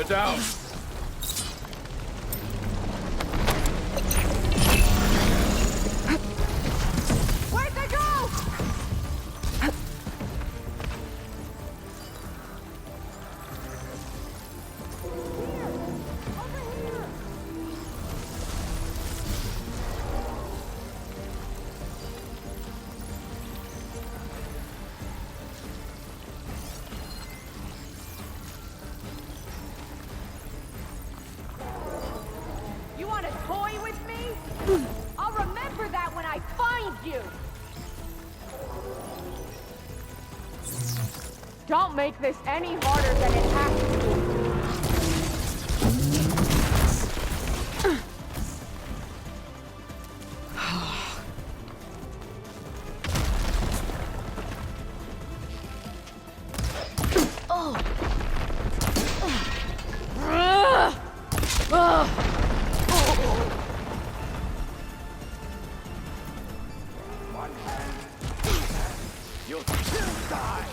down. Where'd they go? You want to toy with me? I'll remember that when I find you! Don't make this any harder than it has to be. You'll still die!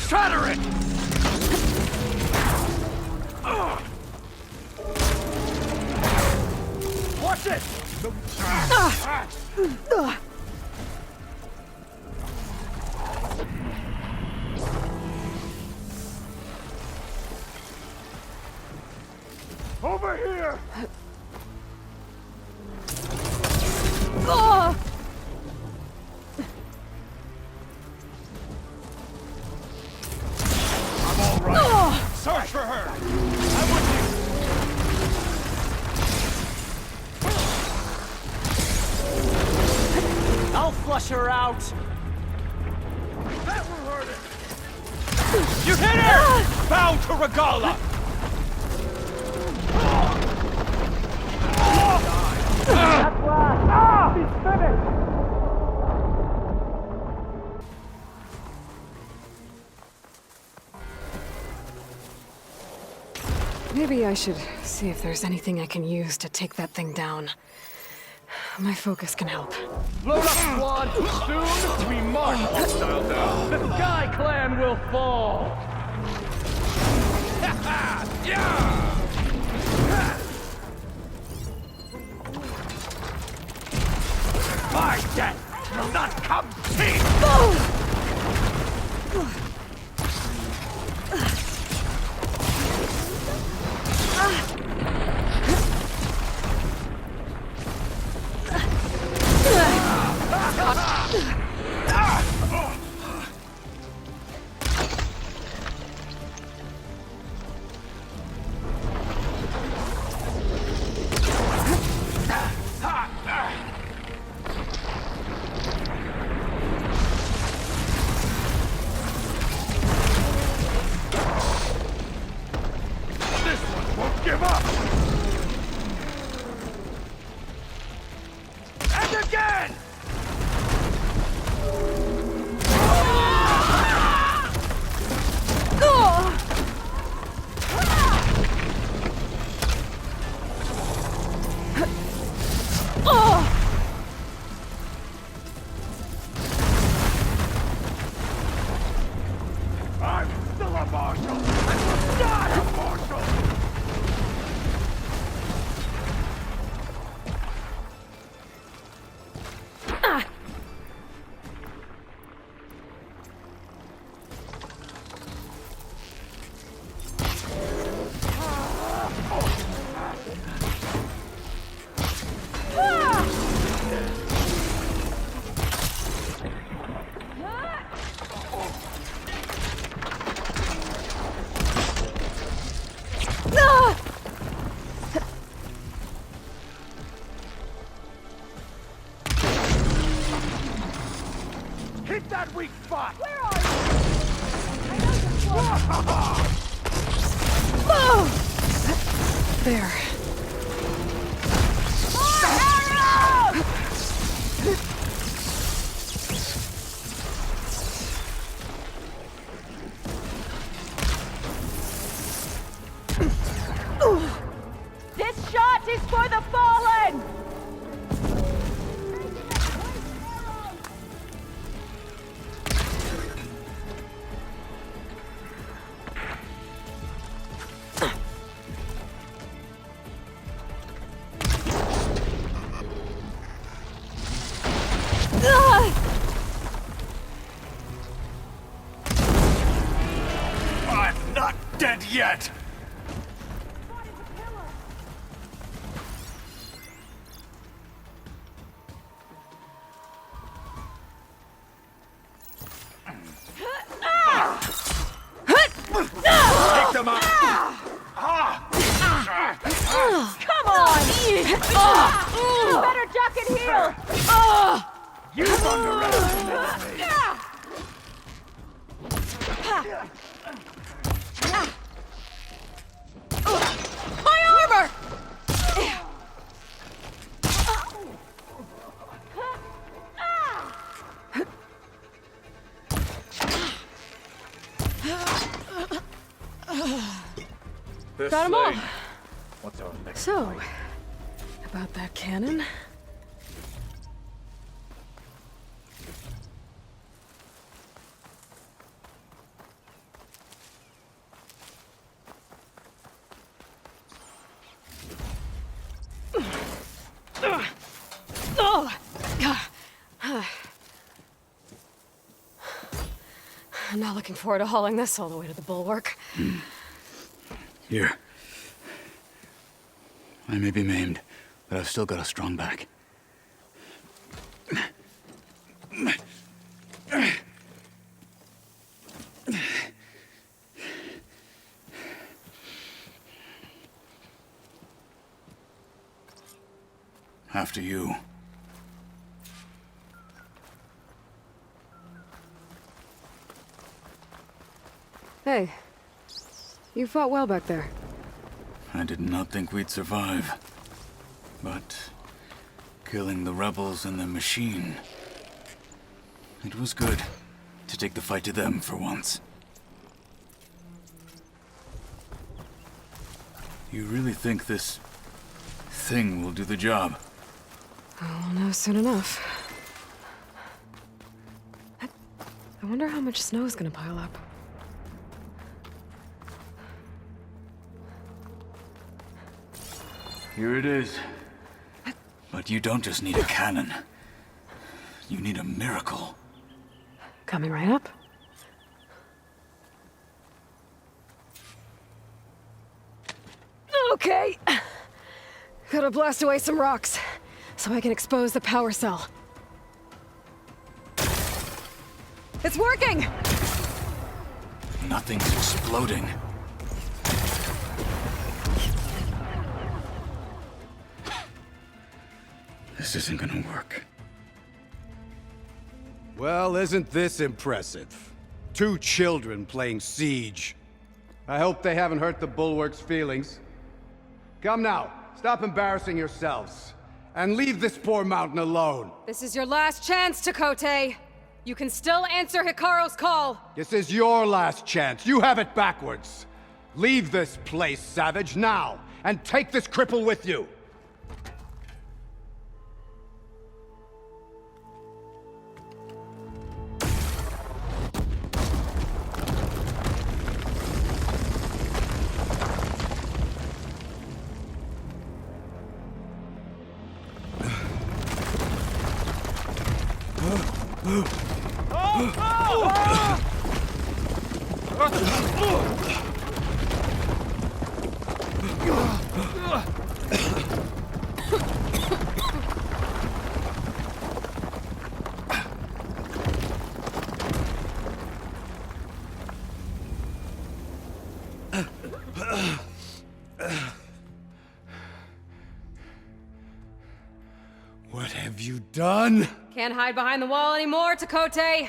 Shatter it! Watch it! Over here! I'm all right. Search for her. I'm with you. I'll flush her out. That will hurt it. You hit her! Bow to Regala! He's finished! Maybe I should see if there's anything I can use to take that thing down. My focus can help. Load up, squad! Soon we march hostile down. The Sky Clan will fall! Yeah! My death will not come cheap! Give up! And again! I'm still a marshal! I'm not a marshal! Hit that weak spot! Where are you? I know you're There. This shot is for the fallen! dead yet! Take them out! Come on! You better duck and heal! You've underestimated me. My armor! Got 'em all. What's our next So, fight? about that cannon? I'm not looking forward to hauling this all the way to the bulwark. Here. I may be maimed, but I've still got a strong back. After you. Hey, you fought well back there. I did not think we'd survive. But killing the rebels and the machine, it was good to take the fight to them for once. You really think this thing will do the job? I'll know soon enough. I wonder how much snow is gonna pile up. Here it is. But you don't just need a cannon. You need a miracle. Coming right up. Okay. Gotta blast away some rocks, so I can expose the power cell. It's working! Nothing's exploding. This isn't gonna work. Well, isn't this impressive? 2 children playing siege. I hope they haven't hurt the Bulwark's feelings. Come now, stop embarrassing yourselves. And leave this poor mountain alone. This is your last chance, Takote. You can still answer HEKARRO's call. This is your last chance. You have it backwards. Leave this place, Savage, now. And take this cripple with you. What have you done? Can't hide behind the wall anymore, Takote.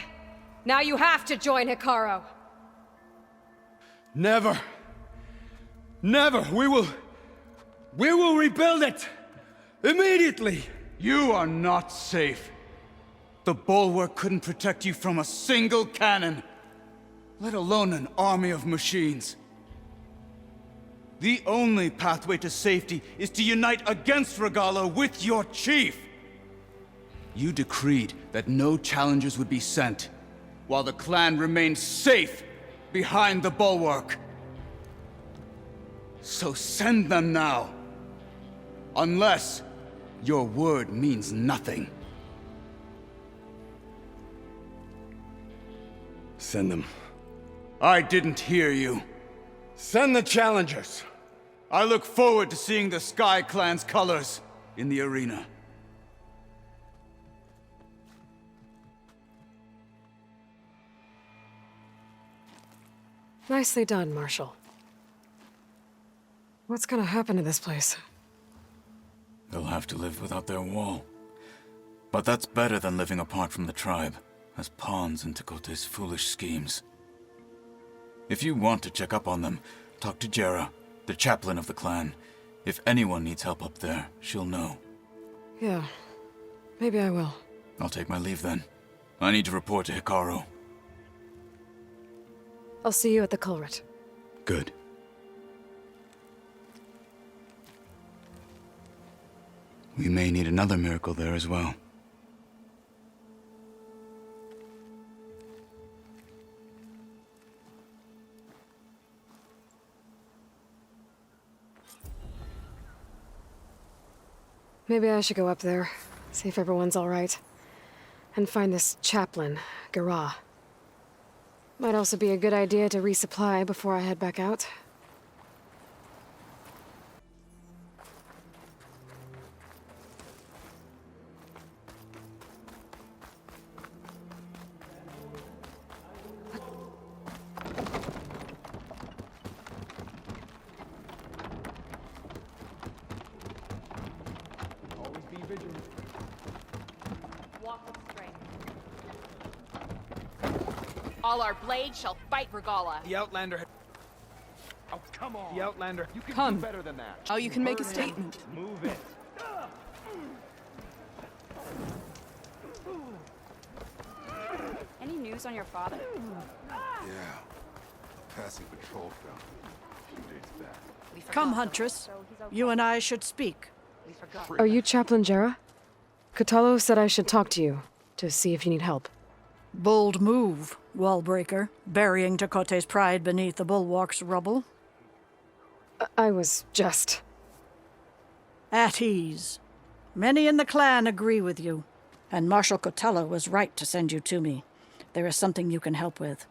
Now you have to join HEKARRO. Never. Never. We will rebuild it. Immediately. You are not safe. The Bulwark couldn't protect you from a single cannon, let alone an army of machines. The only pathway to safety is to unite against Regalla with your chief. You decreed that no challengers would be sent, while the clan remained safe behind the Bulwark. So send them now. Unless your word means nothing. Send them. I didn't hear you. Send the challengers. I look forward to seeing the Sky Clan's colors in the arena. Nicely done, Marshal. What's gonna happen to this place? They'll have to live without their wall. But that's better than living apart from the tribe, as pawns in Tekote's foolish schemes. If you want to check up on them, talk to Jera, the chaplain of the clan. If anyone needs help up there, she'll know. Yeah, maybe I will. I'll take my leave then. I need to report to HEKARRO. I'll see you at the culvert. Good. We may need another miracle there as well. Maybe I should go up there, see if everyone's all right, and find this chaplain, GAIA. Might also be a good idea to resupply before I head back out. Always be vigilant. Walk with strength. All our blades shall fight Regala. The Outlander. Oh, come on. The Outlander. You can Come. do better than that. How you can make a statement. Move it. Any news on your father? Yeah. Passing patrol found a few days back. We forgot. Come, Huntress. So he's okay. You and I should speak. We forgot. Are you Chaplain Jera? Kotallo said I should talk to you, to see if you need help. Bold move, Wallbreaker, burying Tekote's pride beneath the bulwark's rubble. I was just... At ease. Many in the clan agree with you, and Marshal Kotallo was right to send you to me. There is something you can help with.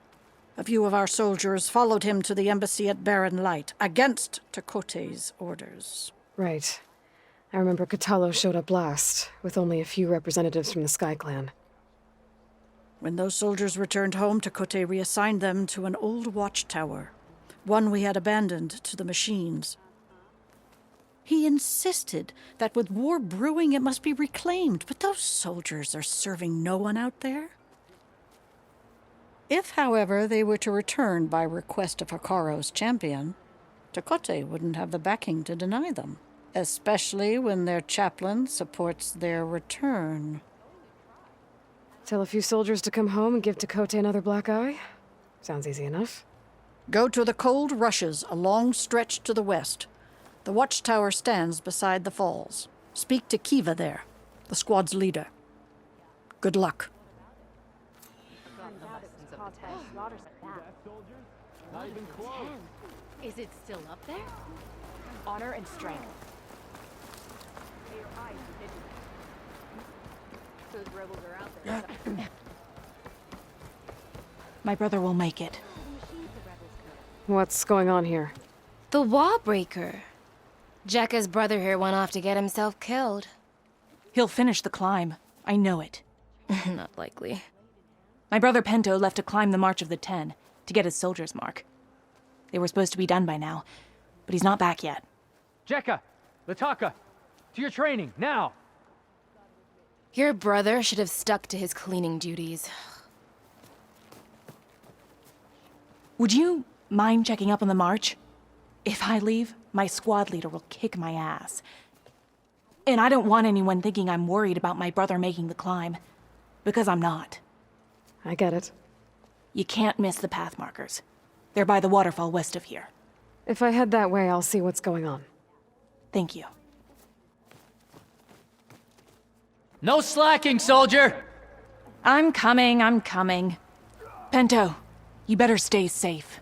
A few of our soldiers followed him to the embassy at Barren Light, against Tekote's orders. Right. I remember Kotallo showed up last, with only a few representatives from the Sky Clan. When those soldiers returned home, Tekote reassigned them to an old watchtower, one we had abandoned to the machines. He insisted that with war brewing it must be reclaimed, but those soldiers are serving no one out there. If, however, they were to return by request of HEKARRO's champion, Tekote wouldn't have the backing to deny them, especially when their chaplain supports their return. Tell a few soldiers to come home and give Tekote another black eye? Sounds easy enough. Go to the cold rushes, a long stretch to the west. The watchtower stands beside the falls. Speak to Kiva there, the squad's leader. Good luck. Is it still up there? Honor and strength. Those rebels are out there. My brother will make it. What's going on here? The Wallbreaker. Jekka's brother here went off to get himself killed. He'll finish the climb. I know it. Not likely. My brother Pento left to climb the March of the Ten, to get his soldier's mark. They were supposed to be done by now, but he's not back yet. Jekka! Lataka! To your training, now! Your brother should have stuck to his cleaning duties. Would you mind checking up on the march? If I leave, my squad leader will kick my ass. And I don't want anyone thinking I'm worried about my brother making the climb, because I'm not. I get it. You can't miss the path markers. They're by the waterfall west of here. If I head that way, I'll see what's going on. Thank you. No slacking, soldier! I'm coming. Pento, you better stay safe.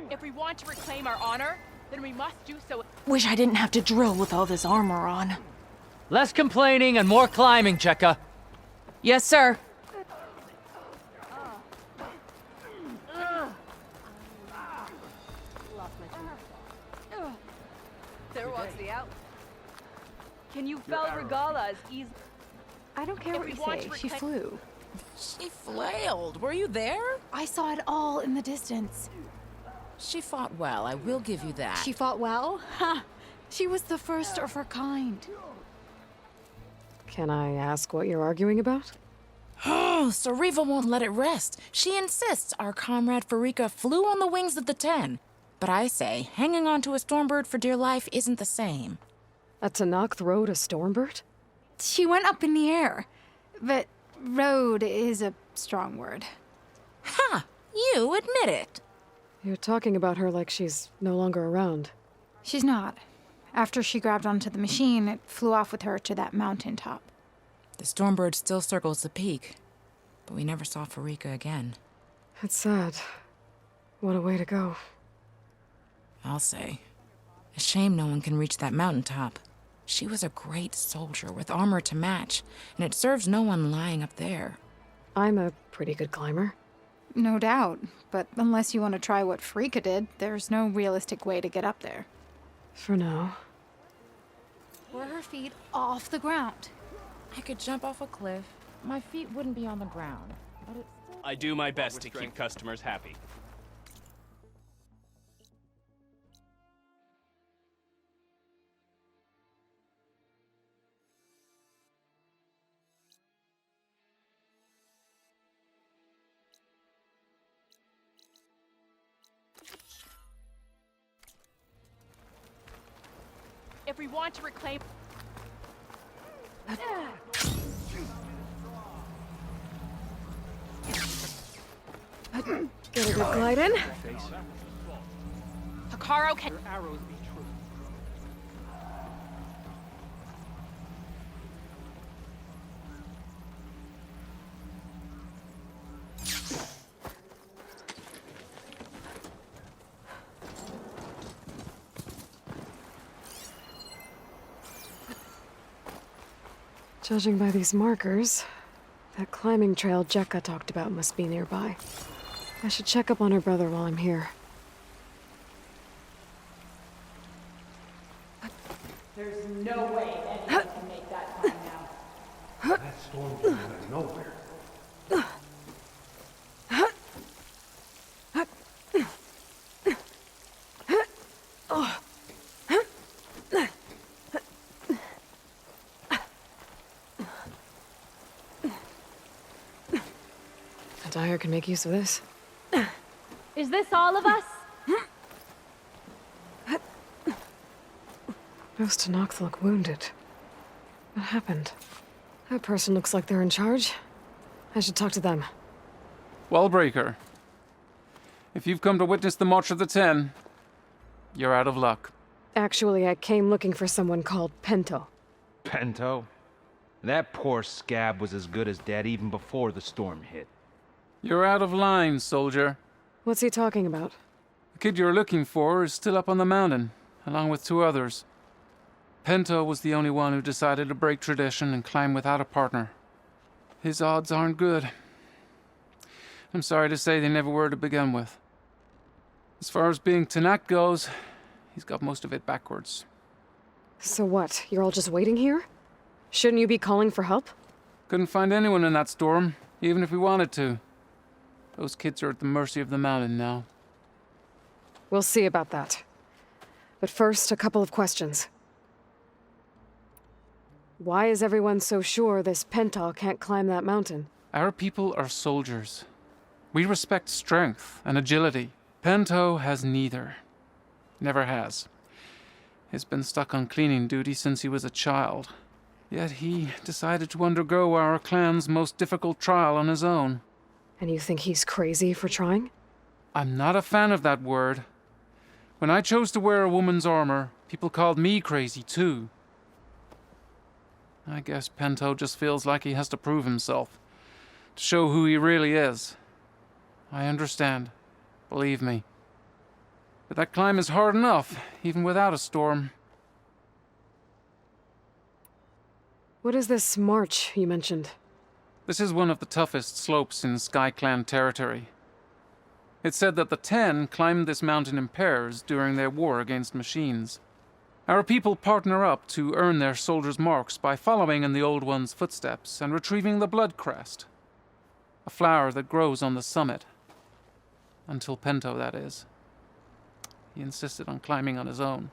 If we want to reclaim our honor, then we must do so. Wish I didn't have to drill with all this armor on. Less complaining and more climbing, Cheka. Yes, sir. There walks the out. Can you fell Regala as easy? I don't care what you say. She flew. She flailed. Were you there? I saw it all in the distance. She fought well, I will give you that. She fought well? Ha! She was the first of her kind. Can I ask what you're arguing about? Oh, Sariva won't let it rest. She insists our comrade Farika flew on the wings of the 10. But I say, hanging on to a stormbird for dear life isn't the same. A Tanakh rode a stormbird? She went up in the air. But rode is a strong word. Ha! You admit it. You're talking about her like she's no longer around. She's not. After she grabbed onto the machine, it flew off with her to that mountain top. The stormbird still circles the peak, but we never saw Farika again. It's sad. What a way to go. I'll say. A shame no one can reach that mountaintop. She was a great soldier with armor to match, and it serves no one lying up there. I'm a pretty good climber. No doubt, but unless you want to try what Farika did, there's no realistic way to get up there. For now. Were her feet off the ground? I could jump off a cliff. My feet wouldn't be on the ground, but it's still... I do my best to keep customers happy. If we want to reclaim... Get a good glide in. HEKARRO can... Judging by these markers, that climbing trail Jekka talked about must be nearby. I should check up on her brother while I'm here. There's no way anyone can make that climb now. That storm came out of nowhere. Dyer can make use of this. Is this all of us? Those Tanakh look wounded. What happened? That person looks like they're in charge. I should talk to them. Wellbreaker, if you've come to witness the March of the 10, you're out of luck. Actually, I came looking for someone called Pento. Pento? That poor scab was as good as dead even before the storm hit. You're out of line, soldier. What's he talking about? The kid you're looking for is still up on the mountain, along with 2 others. Pento was the only one who decided to break tradition and climb without a partner. His odds aren't good. I'm sorry to say they never were to begin with. As far as being Tanakh goes, he's got most of it backwards. So what? You're all just waiting here? Shouldn't you be calling for help? Couldn't find anyone in that storm, even if we wanted to. Those kids are at the mercy of the mountain now. We'll see about that. But first, a couple of questions. Why is everyone so sure this Pento can't climb that mountain? Our people are soldiers. We respect strength and agility. Pento has neither. Never has. He's been stuck on cleaning duty since he was a child. Yet he decided to undergo our clan's most difficult trial on his own. And you think he's crazy for trying? I'm not a fan of that word. When I chose to wear a woman's armor, people called me crazy too. I guess Pento just feels like he has to prove himself, to show who he really is. I understand, believe me. But that climb is hard enough, even without a storm. What is this march you mentioned? This is one of the toughest slopes in Sky Clan territory. It's said that the Ten climbed this mountain in pairs during their war against machines. Our people partner up to earn their soldiers' marks by following in the Old One's footsteps and retrieving the blood crest, a flower that grows on the summit. Until Pento, that is. He insisted on climbing on his own.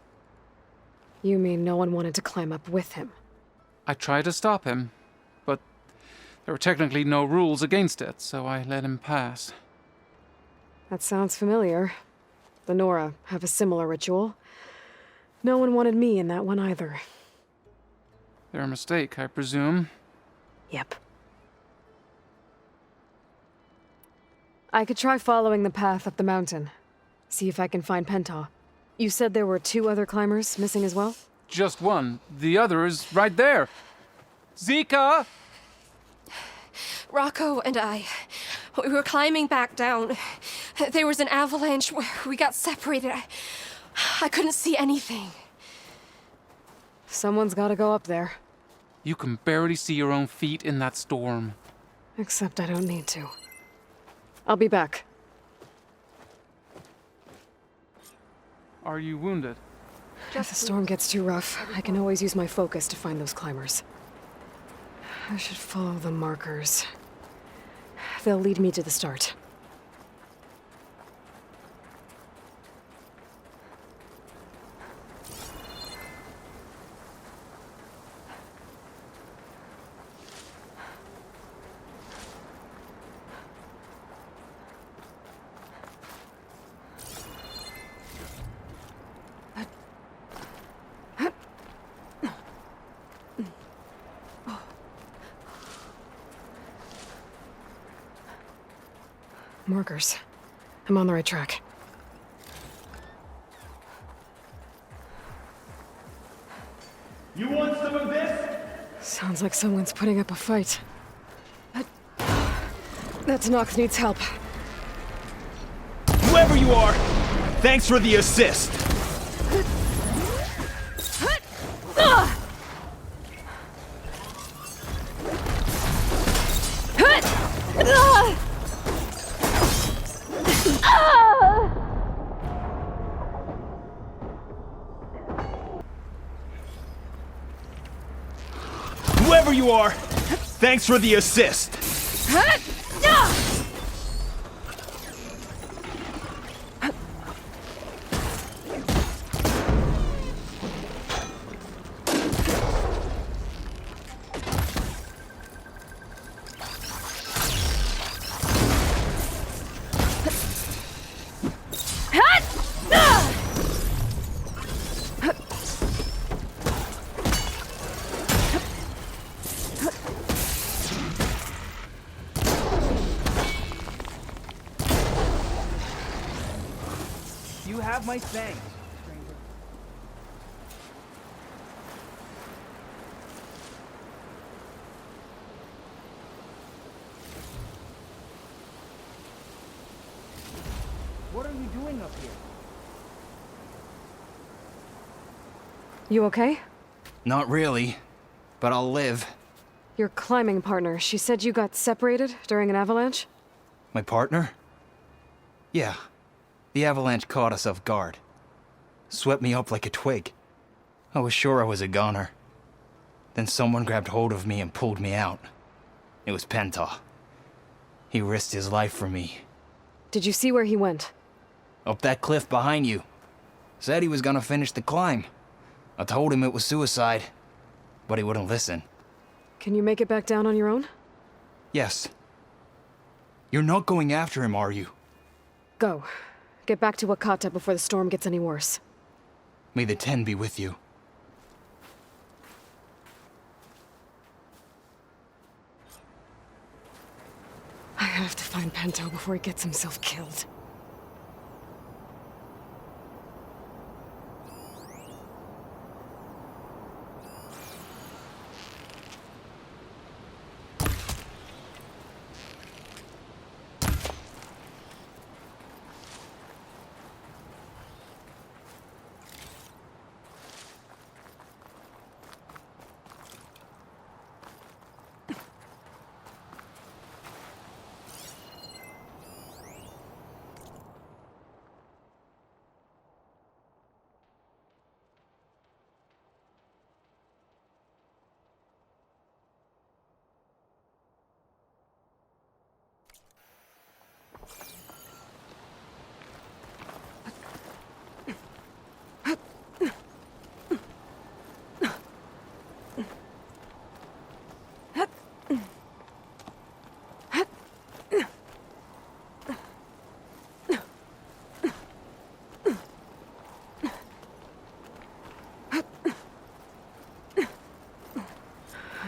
You mean no one wanted to climb up with him? I tried to stop him, but there were technically no rules against it, so I let him pass. That sounds familiar. The Nora have a similar ritual. No one wanted me in that one either. Their mistake, I presume. Yep. I could try following the path up the mountain. See if I can find Penta. You said there were 2 other climbers missing as well? Just one. The other is right there. Zika! Rocco and I, we were climbing back down. There was an avalanche where we got separated. I couldn't see anything. Someone's gotta go up there. You can barely see your own feet in that storm. Except I don't need to. I'll be back. Are you wounded? If the storm gets too rough, I can always use my focus to find those climbers. I should follow the markers. They'll lead me to the start. Markers. I'm on the right track. You want some of this? Sounds like someone's putting up a fight. That Nox needs help. Whoever you are, thanks for the assist. Whoever you are, thanks for the assist. You have my thanks, stranger. What are you doing up here? You okay? Not really, but I'll live. Your climbing partner, she said you got separated during an avalanche? My partner? Yeah. The avalanche caught us off guard. Swept me up like a twig. I was sure I was a goner. Then someone grabbed hold of me and pulled me out. It was Penta. He risked his life for me. Did you see where he went? Up that cliff behind you. Said he was gonna finish the climb. I told him it was suicide, but he wouldn't listen. Can you make it back down on your own? Yes. You're not going after him, are you? Go. Get back to Wakata before the storm gets any worse. May the Ten be with you. I have to find Pento before he gets himself killed.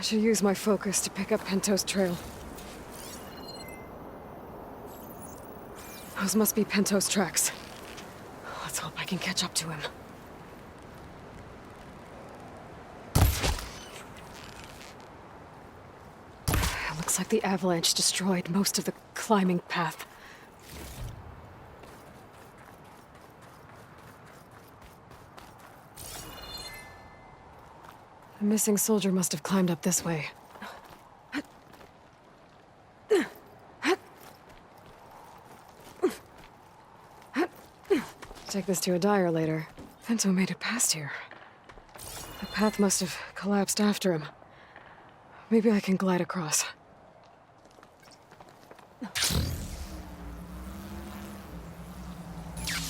should use my focus to pick up Pento's trail. Those must be Pento's tracks. Let's hope I can catch up to him. It looks like the avalanche destroyed most of the climbing path. The missing soldier must have climbed up this way. Take this to a dyer later. Pento made it past here. The path must have collapsed after him. Maybe I can glide across.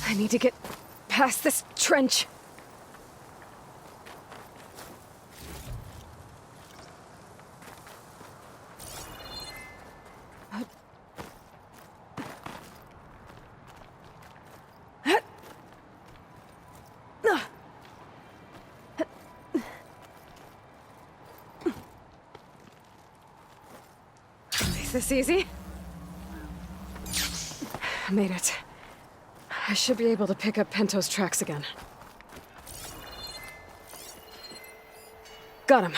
I need to get past this trench. Is this easy? I made it. I should be able to pick up Pento's tracks again. Got him.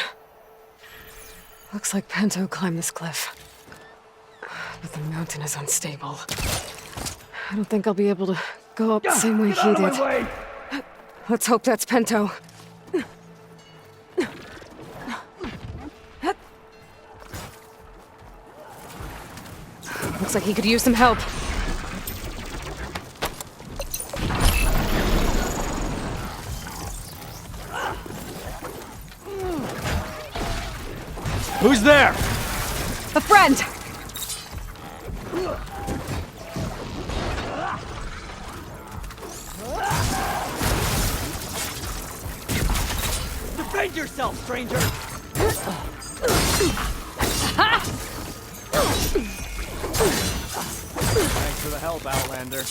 Looks like Pento climbed this cliff. But the mountain is unstable. I don't think I'll be able to go up the same way he did. Let's hope that's Pento. Looks like he could use some help. Who's there? A friend! Defend yourself, stranger! Thanks for the help, Outlander.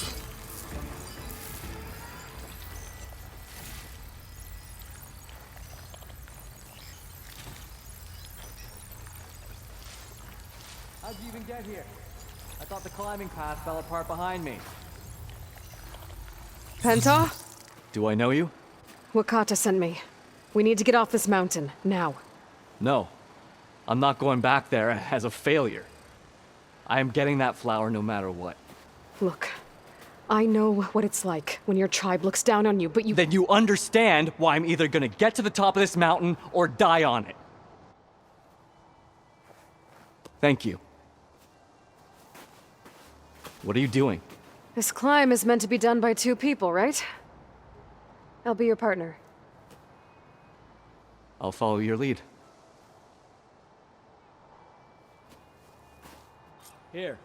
How'd you even get here? I thought the climbing path fell apart behind me. Pento? Do I know you? Wakata sent me. We need to get off this mountain, now. No. I'm not going back there as a failure. I am getting that flower no matter what. Look, I know what it's like when your tribe looks down on you, but you— Then you understand why I'm either gonna get to the top of this mountain or die on it. Thank you. What are you doing? This climb is meant to be done by two people, right? I'll be your partner. I'll follow your lead. Here,